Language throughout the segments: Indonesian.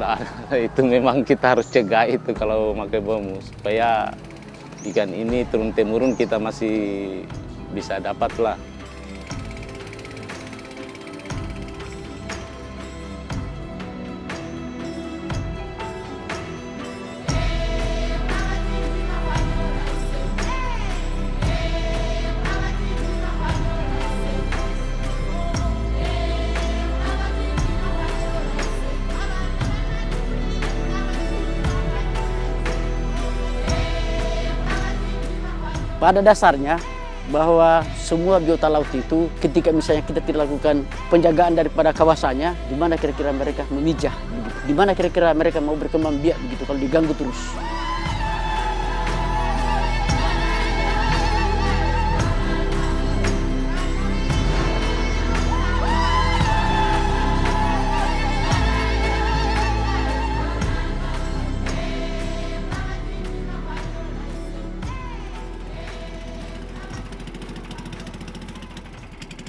Nah, itu memang kita harus cegah itu kalau pakai bambu supaya ikan ini turun-temurun kita masih bisa dapat lah. Pada dasarnya bahwa semua biota laut itu ketika misalnya kita tidak lakukan penjagaan daripada kawasannya, di mana kira-kira mereka memijah, di mana kira-kira mereka mau berkembang biak begitu kalau diganggu terus.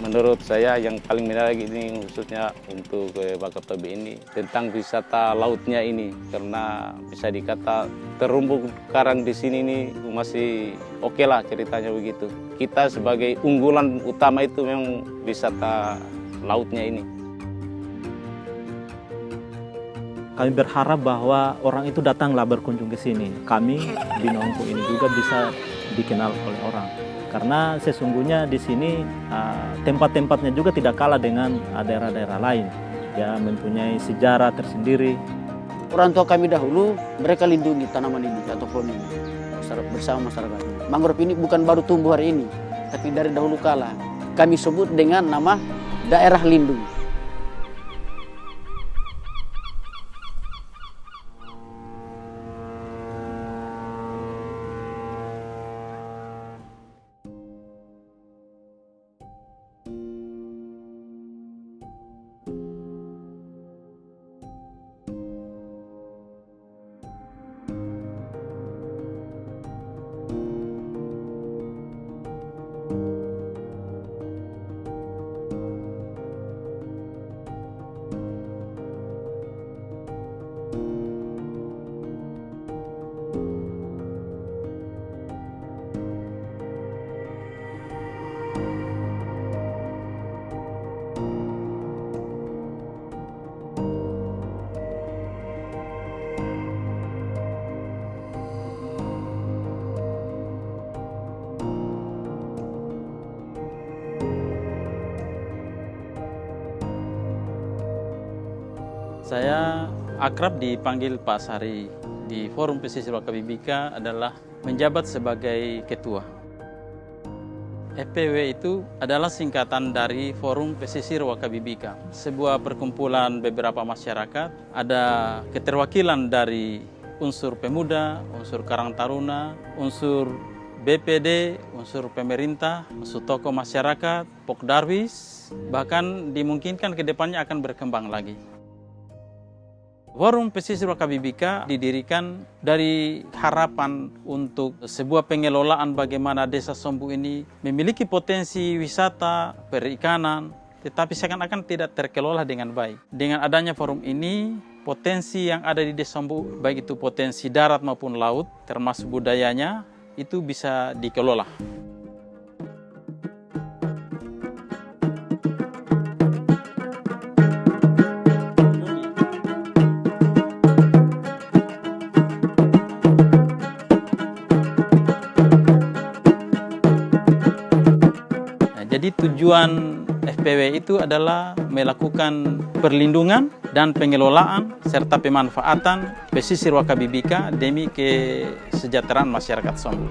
Menurut saya yang paling menarik ini khususnya untuk Wakatobi ini tentang wisata lautnya ini, karena bisa dikata terumbu karang di sini ini masih oke lah ceritanya begitu. Kita sebagai unggulan utama itu memang wisata lautnya ini. Kami berharap bahwa orang itu datanglah berkunjung ke sini. Kami Bina Ungku ini juga bisa dikenal oleh orang. Karena sesungguhnya di sini tempat-tempatnya juga tidak kalah dengan daerah-daerah lain. Ya, mempunyai sejarah tersendiri. Orang tua kami dahulu, mereka lindungi tanaman ini atau pohon ini bersama masyarakat. Mangrove ini bukan baru tumbuh hari ini, tapi dari dahulu kala. Kami sebut dengan nama daerah lindung. Saya akrab dipanggil Pak Sari. Di Forum Pesisir Wakabibika adalah menjabat sebagai ketua. FPW itu adalah singkatan dari Forum Pesisir Wakabibika, sebuah perkumpulan beberapa masyarakat. Ada keterwakilan dari unsur pemuda, unsur Karang Taruna, unsur BPD, unsur pemerintah, unsur tokoh masyarakat, Pokdarwis, bahkan dimungkinkan ke depannya akan berkembang lagi. Forum Pesisir Wakabibika didirikan dari harapan untuk sebuah pengelolaan bagaimana Desa Sombu ini memiliki potensi wisata, perikanan, tetapi seakan-akan tidak terkelola dengan baik. Dengan adanya forum ini, potensi yang ada di Desa Sombu, baik itu potensi darat maupun laut, termasuk budayanya, itu bisa dikelola. Jadi tujuan FPW itu adalah melakukan perlindungan dan pengelolaan serta pemanfaatan pesisir Wakabibika demi kesejahteraan masyarakat Sombu.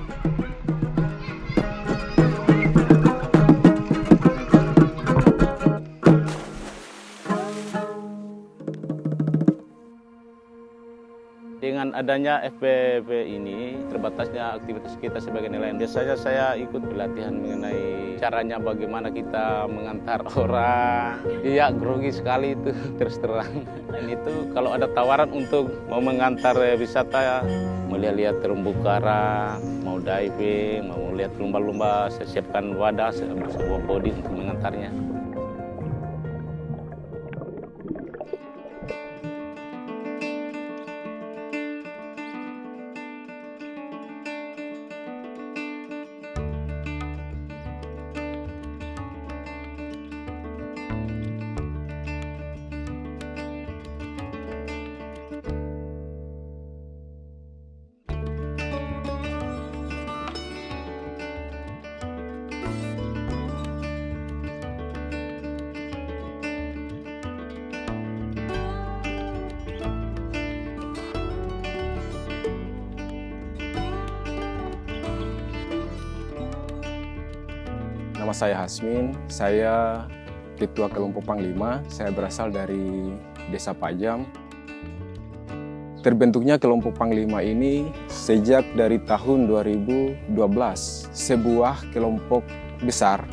Dengan adanya FPW ini, terbatasnya aktivitas kita sebagai nelayan. Biasanya saya ikut pelatihan mengenai caranya bagaimana kita mengantar orang. Iya, grogi sekali itu, terus terang. Dan itu kalau ada tawaran untuk mau mengantar wisata, mau lihat terumbu karang, mau diving, mau lihat lumba-lumba, saya siapkan wadah, sebuah bodi untuk mengantarnya. Nama saya Hasmin, saya Ketua Kelompok Panglima, saya berasal dari Desa Pajam. Terbentuknya Kelompok Panglima ini sejak dari tahun 2012, sebuah kelompok besar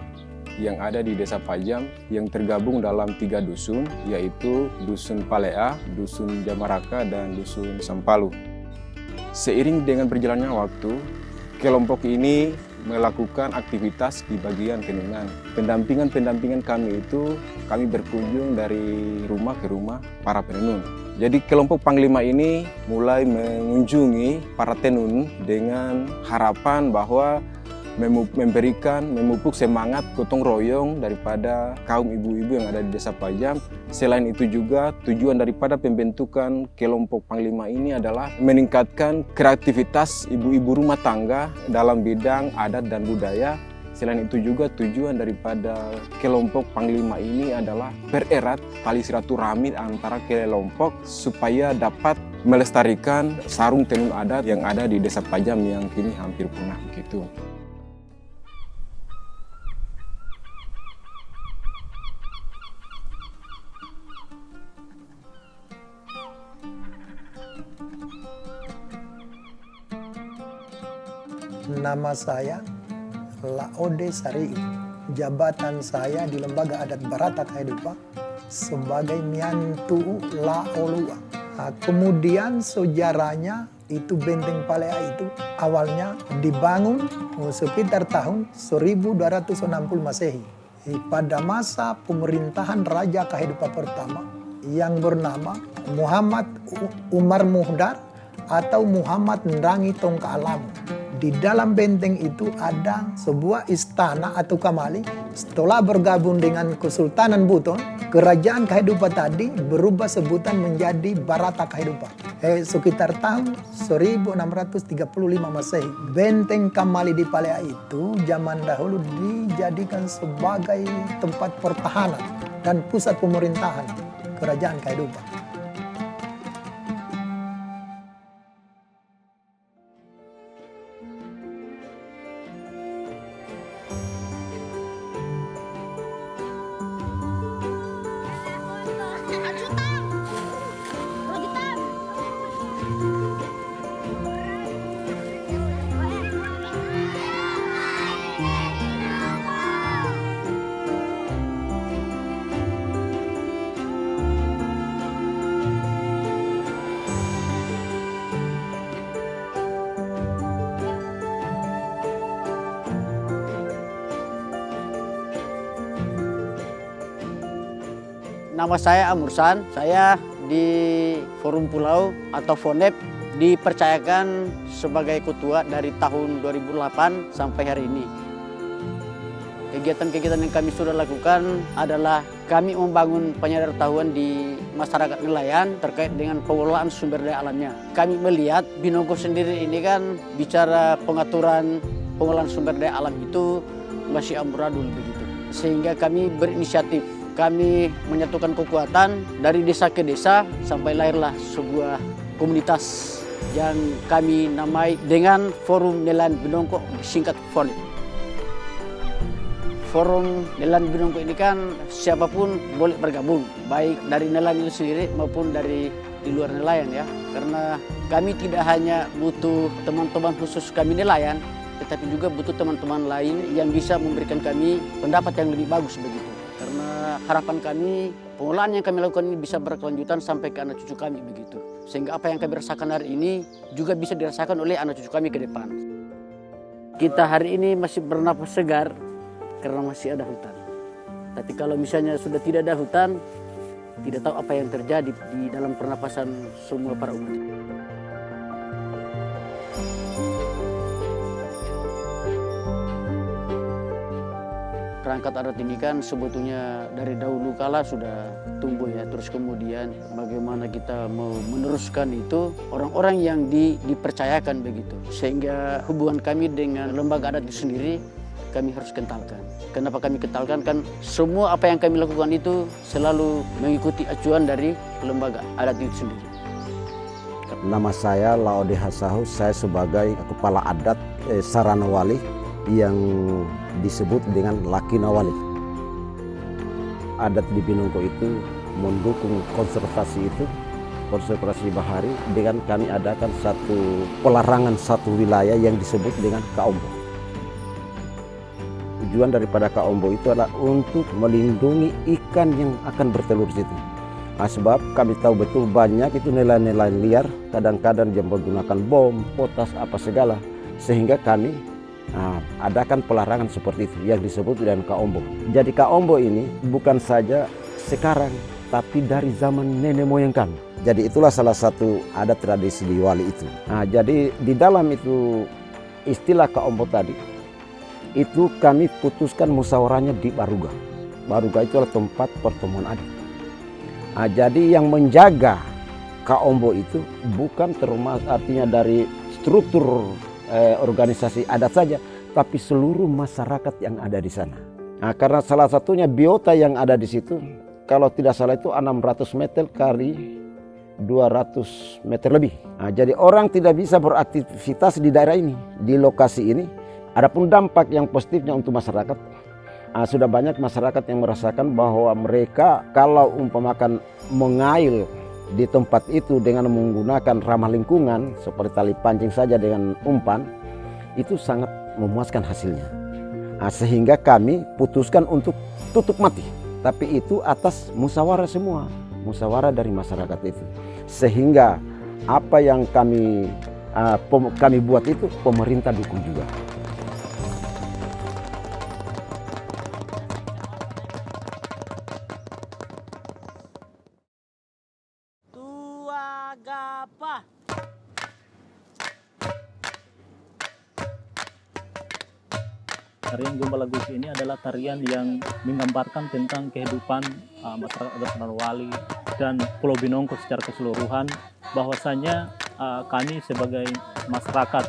yang ada di Desa Pajam yang tergabung dalam 3 dusun, yaitu Dusun Palea, Dusun Jamaraka, dan Dusun Sampalu. Seiring dengan berjalannya waktu, kelompok ini melakukan aktivitas di bagian Tenungan. Pendampingan kami itu, kami berkunjung dari rumah ke rumah para penenun. Jadi kelompok Panglima ini mulai mengunjungi para tenun dengan harapan bahwa memupuk semangat gotong royong daripada kaum ibu-ibu yang ada di Desa Pajam. Selain itu juga tujuan daripada pembentukan kelompok Panglima ini adalah meningkatkan kreativitas ibu-ibu rumah tangga dalam bidang adat dan budaya. Selain itu juga tujuan daripada kelompok Panglima ini adalah pererat tali silaturahmi antara kelompok supaya dapat melestarikan sarung tenun adat yang ada di Desa Pajam yang kini hampir punah begitu. Nama saya Laode Sari. Jabatan saya di Lembaga Adat Barata Kehidupan sebagai Miantu Laolua. Kemudian sejarahnya itu Benteng Palea itu awalnya dibangun sekitar tahun 1260 Masehi. Pada masa pemerintahan Raja Kehidupan pertama yang bernama Muhammad Umar Muhdar atau Muhammad Nrangi Tongka Alam. Di dalam benteng itu ada sebuah istana atau kamali. Setelah bergabung dengan Kesultanan Buton, kerajaan Kehidupan tadi berubah sebutan menjadi Barata Kehidupan. Sekitar tahun 1635 Masehi. Benteng Kamali di Palea itu zaman dahulu dijadikan sebagai tempat pertahanan dan pusat pemerintahan kerajaan Kehidupan. Nama saya Amursan, saya di Forum Pulau atau FONEP dipercayakan sebagai ketua dari tahun 2008 sampai hari ini. Kegiatan-kegiatan yang kami sudah lakukan adalah kami membangun penyadaran di masyarakat nelayan terkait dengan pengelolaan sumber daya alamnya. Kami melihat Binongko sendiri ini kan bicara pengaturan pengelolaan sumber daya alam itu masih amburadul begitu. Sehingga kami berinisiatif. Kami menyatukan kekuatan dari desa ke desa sampai lahirlah sebuah komunitas yang kami namai dengan Forum Nelayan Binongko, singkat FONEP. Forum Nelayan Binongko ini kan siapapun boleh bergabung, baik dari nelayan itu sendiri maupun dari di luar nelayan ya. Karena kami tidak hanya butuh teman-teman khusus kami nelayan, tetapi juga butuh teman-teman lain yang bisa memberikan kami pendapat yang lebih bagus begitu. Karena harapan kami, pengolahan yang kami lakukan ini bisa berkelanjutan sampai ke anak cucu kami begitu. Sehingga apa yang kami rasakan hari ini juga bisa dirasakan oleh anak cucu kami ke depan. Kita hari ini masih bernapas segar karena masih ada hutan. Tapi kalau misalnya sudah tidak ada hutan, tidak tahu apa yang terjadi di dalam pernapasan semua para umat. Perangkat adat ini kan sebetulnya dari dahulu kala sudah tumbuh ya. Terus kemudian bagaimana kita mau meneruskan itu orang-orang yang dipercayakan begitu. Sehingga hubungan kami dengan lembaga adat itu sendiri kami harus kentalkan. Kenapa kami kentalkan? Kan semua apa yang kami lakukan itu selalu mengikuti acuan dari lembaga adat itu sendiri. Nama saya Laode Hasahu, saya sebagai Kepala Adat Saranawali yang disebut dengan Lakinawali. Adat di Binongko itu mendukung konservasi bahari dengan kami adakan satu pelarangan satu wilayah yang disebut dengan Kaombo. Tujuan daripada Kaombo itu adalah untuk melindungi ikan yang akan bertelur di situ. Nah, sebab kami tahu betul banyak itu nelayan-nelayan liar, kadang-kadang yang menggunakan bom, potas, apa segala. Sehingga kami adakan pelarangan seperti itu yang disebut dengan Kaombo. Jadi Kaombo ini bukan saja sekarang, tapi dari zaman nenek moyang kami. Jadi itulah salah satu adat tradisi di Wali itu. Nah, jadi di dalam itu istilah Kaombo tadi, itu kami putuskan musyawarahnya di Baruga. Baruga itu adalah tempat pertemuan adat. Nah, jadi yang menjaga Kaombo itu bukan termasuk artinya dari struktur organisasi adat saja, tapi seluruh masyarakat yang ada di sana. Nah, karena salah satunya biota yang ada di situ, kalau tidak salah itu 600 meter kali 200 meter lebih. Nah, jadi orang tidak bisa beraktivitas di daerah ini, di lokasi ini. Adapun dampak yang positifnya untuk masyarakat, sudah banyak masyarakat yang merasakan bahwa mereka kalau umpamakan mengail di tempat itu dengan menggunakan ramah lingkungan seperti tali pancing saja dengan umpan, itu sangat memuaskan hasilnya. Sehingga kami putuskan untuk tutup mati, tapi itu atas musyawarah semua, musyawarah dari masyarakat itu. Sehingga apa yang kami buat itu pemerintah dukung juga. Tarian Gombala Gusi ini adalah tarian yang menggambarkan tentang kehidupan masyarakat adat Wali dan Pulau Binongko secara keseluruhan, bahwasanya kami sebagai masyarakat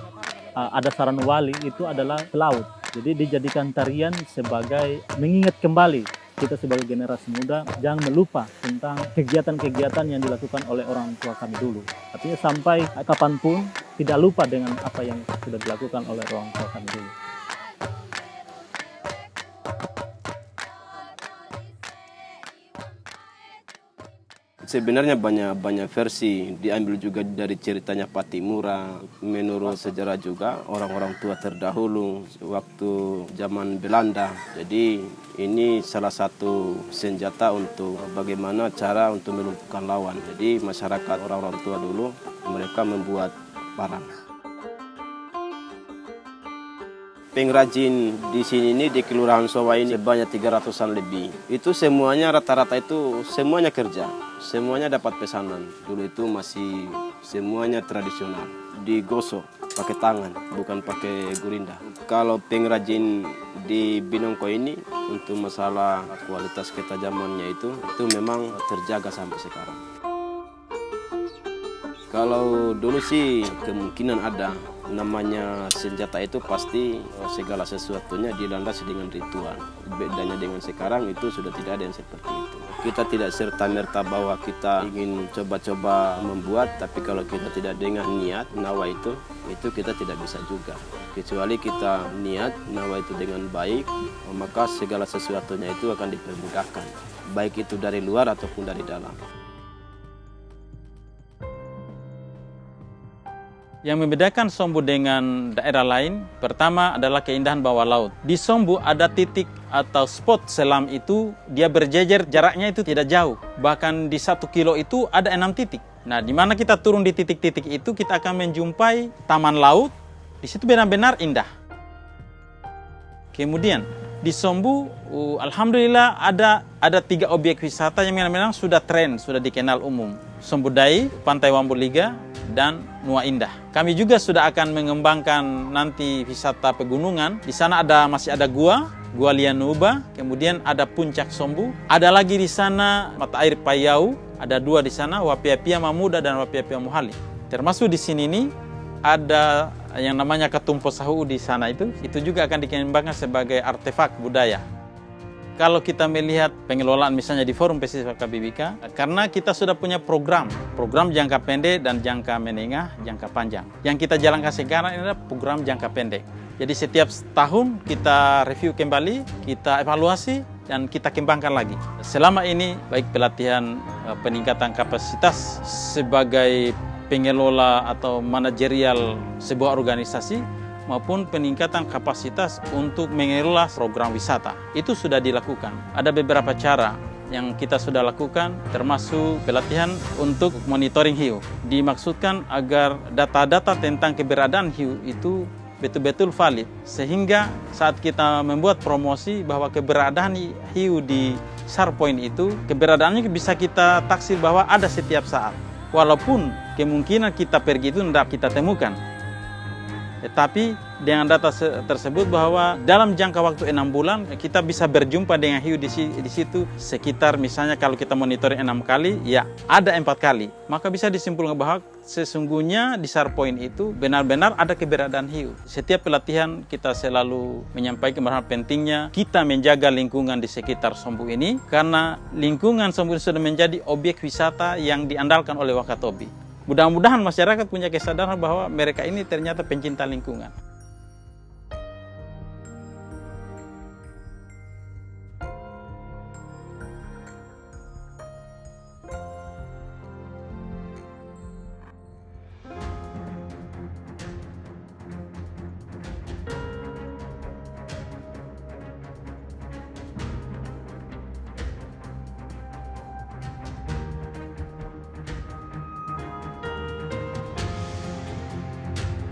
adat Saranwali itu adalah pelaut. Jadi dijadikan tarian sebagai mengingat kembali kita sebagai generasi muda jangan melupa tentang kegiatan-kegiatan yang dilakukan oleh orang tua kami dulu. Artinya sampai kapanpun tidak lupa dengan apa yang sudah dilakukan oleh orang tua kami dulu. Sebenarnya banyak versi diambil juga dari ceritanya Patimura. Menurut sejarah juga orang-orang tua terdahulu waktu zaman Belanda. Jadi ini salah satu senjata untuk bagaimana cara untuk melumpuhkan lawan. Jadi masyarakat orang-orang tua dulu mereka membuat parang. Pengrajin di sini ini di Kelurahan Sowa ini sebanyak 300-an lebih. Itu semuanya rata-rata itu semuanya kerja. Semuanya dapat pesanan. Dulu itu masih semuanya tradisional. Digosok pakai tangan, bukan pakai gurinda. Kalau pengrajin di Binongko ini untuk masalah kualitas ketajamannya itu memang terjaga sampai sekarang. Kalau dulu sih kemungkinan ada. Namanya senjata itu pasti segala sesuatunya dilandasi dengan ritual. Bedanya dengan sekarang itu sudah tidak ada yang seperti itu. Kita tidak serta-merta bahwa kita ingin coba-coba membuat, tapi kalau kita tidak dengan niat, nawa itu kita tidak bisa juga. Kecuali kita niat, nawa itu dengan baik, maka segala sesuatunya itu akan dipermudahkan. Baik itu dari luar ataupun dari dalam. Yang membedakan Sombu dengan daerah lain, pertama adalah keindahan bawah laut. Di Sombu ada titik atau spot selam itu, dia berjejer, jaraknya itu tidak jauh. Bahkan di 1 kilo itu ada 6 titik. Nah, di mana kita turun di titik-titik itu, kita akan menjumpai taman laut. Di situ benar-benar indah. Kemudian, di Sombu, alhamdulillah ada 3 objek wisata yang memang sudah tren, sudah dikenal umum. Sombu Dai, Pantai Wambuliga, dan Nuwa Indah. Kami juga sudah akan mengembangkan nanti wisata pegunungan. Di sana masih ada Gua Lianuba, kemudian ada Puncak Sombu. Ada lagi di sana mata air Payau, ada 2 di sana, Wapiapia Mamuda dan Wapiapia Muhali. Termasuk di sini nih ada yang namanya Ketumpo Sahu di sana itu juga akan dikembangkan sebagai artefak budaya. Kalau kita melihat pengelolaan misalnya di Forum Pesisir KBBK, karena kita sudah punya program jangka pendek dan jangka menengah, jangka panjang. Yang kita jalankan sekarang ini adalah program jangka pendek. Jadi setiap tahun kita review kembali, kita evaluasi, dan kita kembangkan lagi. Selama ini baik pelatihan peningkatan kapasitas sebagai pengelola atau manajerial sebuah organisasi maupun peningkatan kapasitas untuk mengelola program wisata. Itu sudah dilakukan. Ada beberapa cara yang kita sudah lakukan, termasuk pelatihan untuk monitoring hiu. Dimaksudkan agar data-data tentang keberadaan hiu itu betul-betul valid, sehingga saat kita membuat promosi bahwa keberadaan hiu di SAR Point itu, keberadaannya bisa kita taksir bahwa ada setiap saat. Walaupun kemungkinan kita pergi itu tidak kita temukan. Tetapi dengan data tersebut bahwa dalam jangka waktu 6 bulan kita bisa berjumpa dengan hiu di situ sekitar, misalnya kalau kita monitoring 6 kali, ya ada 4 kali. Maka bisa disimpulkan bahwa sesungguhnya di SAR Point itu benar-benar ada keberadaan hiu. Setiap pelatihan kita selalu menyampaikan bahwa pentingnya kita menjaga lingkungan di sekitar Sombu ini, karena lingkungan Sombu ini sudah menjadi objek wisata yang diandalkan oleh Wakatobi. Mudah-mudahan masyarakat punya kesadaran bahwa mereka ini ternyata pencinta lingkungan.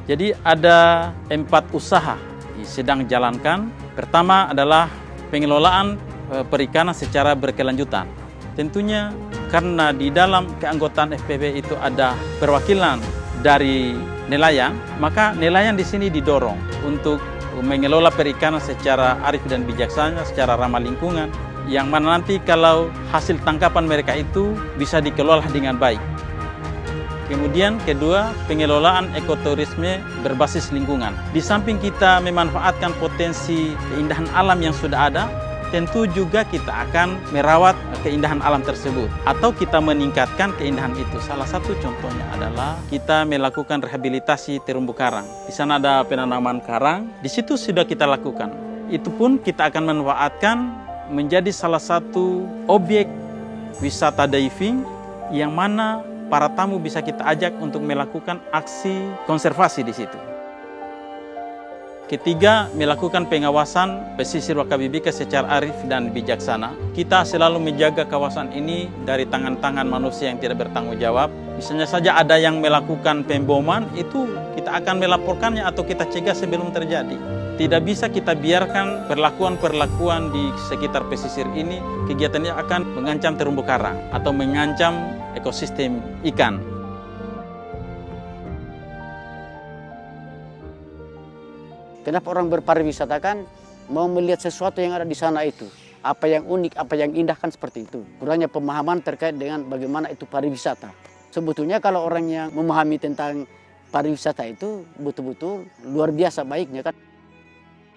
Jadi ada 4 usaha yang sedang dijalankan. Pertama adalah pengelolaan perikanan secara berkelanjutan. Tentunya karena di dalam keanggotaan FPB itu ada perwakilan dari nelayan, maka nelayan di sini didorong untuk mengelola perikanan secara arif dan bijaksana, secara ramah lingkungan, yang mana nanti kalau hasil tangkapan mereka itu bisa dikelola dengan baik. Kemudian kedua, pengelolaan ekoturisme berbasis lingkungan. Di samping kita memanfaatkan potensi keindahan alam yang sudah ada, tentu juga kita akan merawat keindahan alam tersebut atau kita meningkatkan keindahan itu. Salah satu contohnya adalah kita melakukan rehabilitasi terumbu karang. Di sana ada penanaman karang, di situ sudah kita lakukan. Itu pun kita akan memanfaatkan menjadi salah satu objek wisata diving yang mana para tamu bisa kita ajak untuk melakukan aksi konservasi di situ. Ketiga, melakukan pengawasan pesisir Wakabibika secara arif dan bijaksana. Kita selalu menjaga kawasan ini dari tangan-tangan manusia yang tidak bertanggung jawab. Misalnya saja ada yang melakukan pemboman, itu kita akan melaporkannya atau kita cegah sebelum terjadi. Tidak bisa kita biarkan perlakuan-perlakuan di sekitar pesisir ini, kegiatannya akan mengancam terumbu karang atau mengancam ekosistem ikan. Kenapa orang berpariwisata kan mau melihat sesuatu yang ada di sana itu. Apa yang unik, apa yang indah kan seperti itu. Kurangnya pemahaman terkait dengan bagaimana itu pariwisata. Sebetulnya kalau orang yang memahami tentang pariwisata itu betul-betul luar biasa baiknya kan.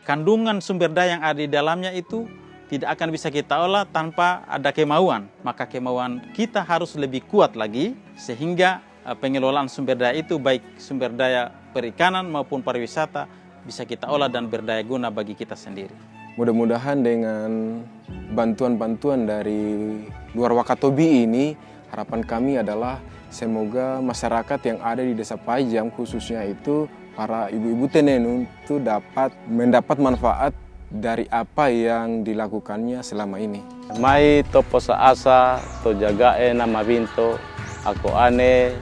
Kandungan sumber daya yang ada di dalamnya itu tidak akan bisa kita olah tanpa ada kemauan. Maka kemauan kita harus lebih kuat lagi sehingga pengelolaan sumber daya itu baik sumber daya perikanan maupun pariwisata bisa kita olah dan berdaya guna bagi kita sendiri. Mudah-mudahan dengan bantuan-bantuan dari luar Wakatobi ini, harapan kami adalah semoga masyarakat yang ada di Desa Pajam khususnya itu para ibu-ibu tenenun itu dapat mendapat manfaat dari apa yang dilakukannya selama ini. Mai to posa asa to jagae nama binto aku ane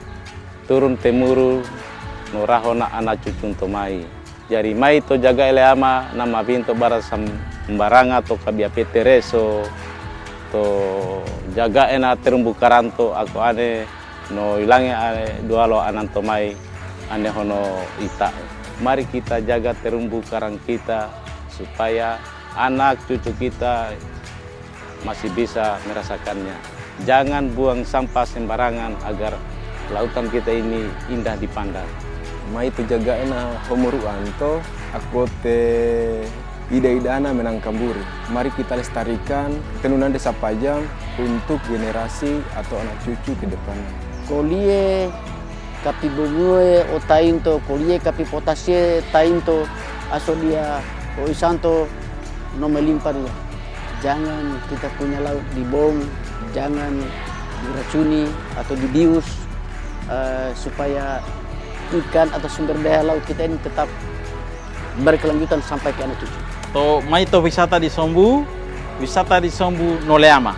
turun temuru nurahona anak cucu to mai. Jari mai to jagae leama nama binto barasam sembaranga to kabiape tereso to jagae na terumbu karanto aku ane no ilange ane dualo ananto mai ane hono ita. Mari kita jaga terumbu karang kita supaya anak cucu kita masih bisa merasakannya. Jangan buang sampah sembarangan agar lautan kita ini indah dipandang. Mai tu jagaena homuruan to akote ida-idana menangkamburi. Mari kita lestarikan tenunan Desa Pajam untuk generasi atau anak cucu ke depannya. Kolie kapi bungue o tainto, kolie kapi potasie tainto, aso dia Isanto no melimpah juga. Jangan kita punya laut dibom, jangan diracuni atau dibius, supaya ikan atau sumber daya laut kita ini tetap berkelanjutan sampai ke anak cucu. To maito wisata di Sombu noleama.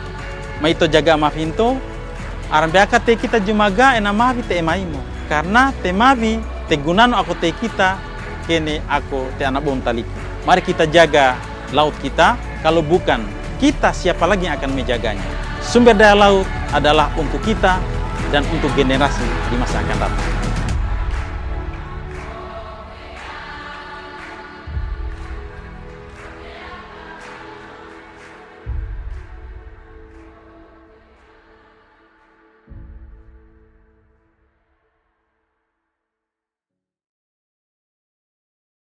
Maito jaga mafinto, arambiaka te kita jumaga enamavi te emaimo. Karena te mavi te gunano aku te kita kene aku te anak bom taliku. Mari kita jaga laut kita, kalau bukan kita siapa lagi yang akan menjaganya. Sumber daya laut adalah untuk kita dan untuk generasi di masa akan datang.